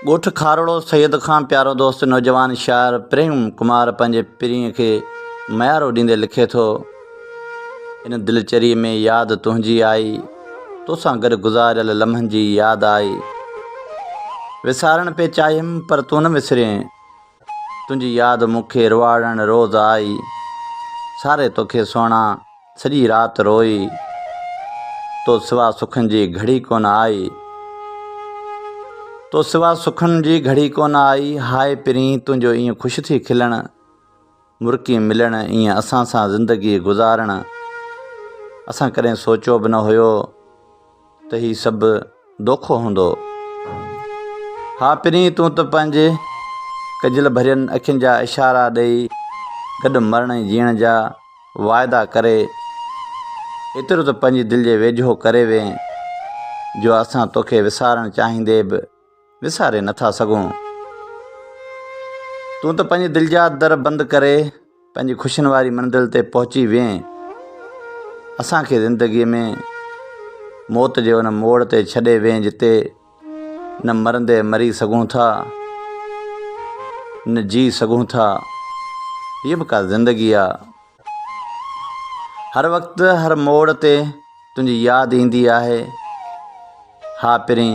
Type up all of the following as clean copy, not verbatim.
ॻोठ खारड़ो सैयद खां प्यारो दोस्त नौजवान शायर प्रेम कुमार पंहिंजे पीढ़ीअ खे मयारो ॾींदे लिखे थो। इन दिलचरी में यादि तुंहिंजी आई, तोसां गॾु गुज़ारियल लम्हनि जी यादि आई। विसारण पे चाहियमि पर तूं न विसरें, तुंहिंजी यादि मूंखे रुवाड़ण रोज़ आई। सारे तोखे सुहिणा सॼी राति रोई, तो सिवा सुखनि जी घड़ी कोन आई। तो सिवा सुखनि जी घड़ी कोन आई। हाय पिरी तुंहिंजो ईअं ख़ुशि थी खिलण, मुर्की मिलण, ईअं असां सां ज़िंदगी गुज़ारण। असां कॾहिं सोचियो बि न हुयो त हीउ सभु दोखो हूंदो। हा पिरी तूं त पंहिंजे कजल भरियनि अखियुनि जा इशारा ॾेई गॾु मरण ऐं जीअण जा वाइदा करे एतिरो त पंहिंजी दिलि जे वेझो करे वे जो असां तोखे विसारणु चाहींदे बि विसारे नथा सघूं। तूं त पंहिंजी दिलि जा दर बंदि करे पंहिंजी ख़ुशियुनि वारी मंज़िल ते पहुची वें। असांखे ज़िंदगीअ में मौत जे उन मोड़ ते छॾे वें जिते न मरंदे मरी सघूं था, न जी सघूं था। हीअ बि का ज़िंदगी आहे। हर वक़्तु हर मोड़ ते तुंहिंजी यादि ईंदी आहे। हा पिरी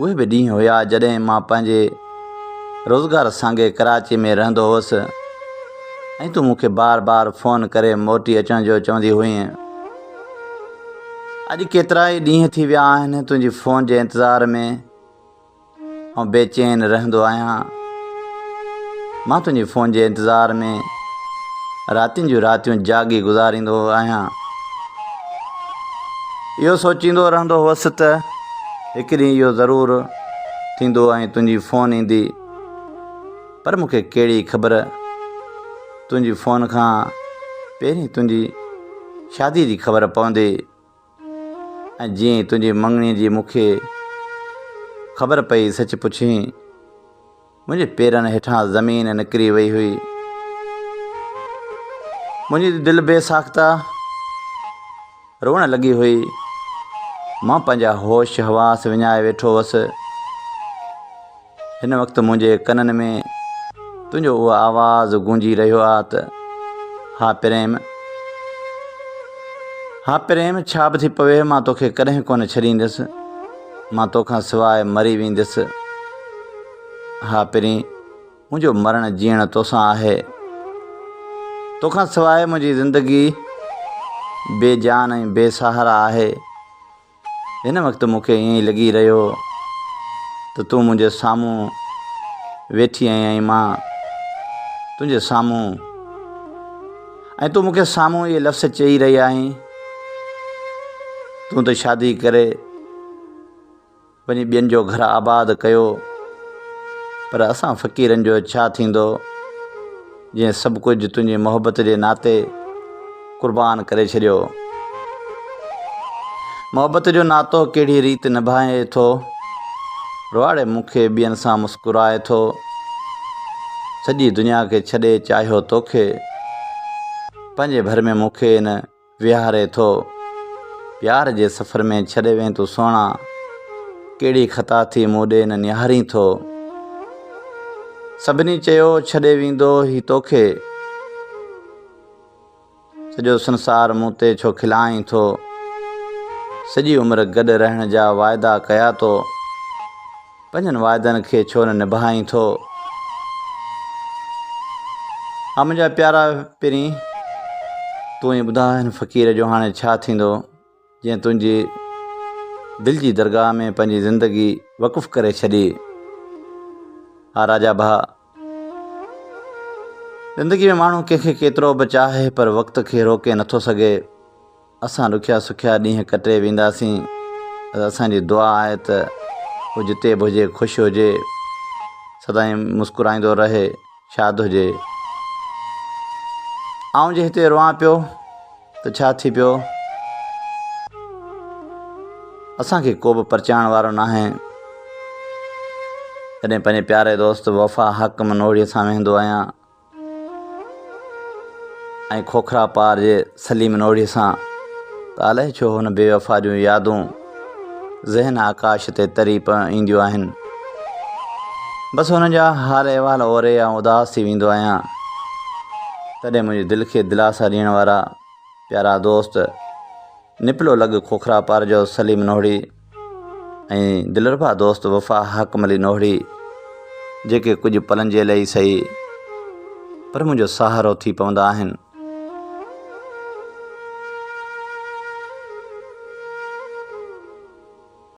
उहे बि ॾींहं हुया जॾहिं मां पंहिंजे रोज़गार सांगे कराची में रहंदो हुअसि ऐं तूं मूंखे बार बार फ़ोन करे मोटी अचण जो चवंदी हुईं। अॼु केतिरा ई ॾींहं थी विया आहिनि तुंहिंजी फ़ोन जे इंतज़ार में ऐं बेचैन रहंदो आहियां। मां तुंहिंजी फ़ोन जे इंतज़ार में रातियुनि जूं रातियूं जागी गुज़ारींदो आहियां। इहो सोचींदो रहंदो हुअसि त हिकु ॾींहुं इहो ज़रूरु थींदो ऐं तुंहिंजी फ़ोन ईंदी। पर मूंखे कहिड़ी ख़बर, तुंहिंजी फ़ोन खां पहिरीं तुंहिंजी शादी जी ख़बर पवंदी ऐं जीअं ई तुंहिंजी मङणी जी मूंखे ख़बर पई सच पुछी, मुंहिंजे पेरनि हेठां ज़मीन निकिरी वई हुई। मुंहिंजी दिलि बेसाख्ता रोअण लॻी हुई। मां पंहिंजा होश हवास विञाए वेठो हुअसि। हिन वक़्तु मुंहिंजे कननि में तुंहिंजो उहो आवाज़ु गूंजी रहियो आहे त हा प्रेम, हा प्रेम, छा बि थी पवे मां तोखे कॾहिं कोन छॾींदुसि, मां तोखां सवाइ मरी वेंदुसि। हा पिरी मुंहिंजो मरण जीअण तोसां आहे, तोखां सवाइ मुंहिंजी ज़िंदगी बेजान ऐं बेसहारा आहे। हिन वक़्तु मूंखे ईअं ई लॻी रहियो त तूं मुंहिंजे साम्हूं वेठी आहीं ऐं मां तुंहिंजे साम्हूं, ऐं तूं मूंखे साम्हूं इहे लफ़्ज़ चई रही आहीं। तूं त शादी करे वञी ॿियनि जो घर आबाद कयो, पर असां फ़क़ीरनि जो छा थींदो जीअं सभु कुझु तुंहिंजी मोहबत जे नाते क़ुर्बान करे छॾियो। मोहबत जो नातो कहिड़ी रीति निभाए थो, रुवाड़े मूंखे ॿियनि सां मुस्कुराए थो। सॼी दुनिया खे छॾे चाहियो तोखे, पंहिंजे भर में मूंखे न विहारे थो। प्यार जे सफ़र में छॾे वें तूं सुहिणा, कहिड़ी ख़ता थी मूं ॾे न निहारी थो। सभिनी चयो छॾे वेंदो ही तोखे, सॼो संसार मूं ते छो खिलाहीं थो। सॼी उमिरि गॾु रहण जा वाइदा कया तो, पंहिंजनि वाइदनि खे छो न निभाहीं थो। हा मुंहिंजा प्यारा पिरी, तूं ई ॿुधाए हिन फ़क़ीर जो हाणे छा थींदो जीअं तुंहिंजी दिलि जी दरगाह में पंहिंजी ज़िंदगी वक़ुफ़ करे छॾी। हा राजा भाउ, ज़िंदगी में माण्हू कंहिंखे केतिरो बि चाहे पर वक़्त खे रोके नथो सघे। असां ॾुखिया सुखिया ॾींहं कटे वेंदासीं। असांजी दुआ आहे त हू जिते बि हुजे ख़ुशि हुजे, सदाईं मुस्कुराईंदो रहे, शाद हुजे। आउं जे हिते रोआं पियो त छा थी पियो, असांखे को बि परचाइण वारो न आहे। कॾहिं पंहिंजे प्यारे दोस्त वफ़ा हक़ मनोड़ीअ सां वेंदो आहियां ऐं खोखरा पार जे सलीम नोड़ीअ सां, त अलाए छो हुन बेवफ़ा जूं यादूं ज़हन आकाश ते तरी ईंदियूं आहिनि। बसि हुन जा हाल अहिवाल ओरे या उदास थी वेंदो आहियां। तॾहिं मुंहिंजे दिलि खे दिलासा ॾियण वारा प्यारा दोस्त निपलो लॻ खोखरा पार जो सलीम नोहड़ी ऐं दिलरबा दोस्त वफ़ा हकमली नोहड़ी, जेके कुझु पलनि जे लाइ सही पर मुंहिंजो सहारो थी पवंदा आहिनि।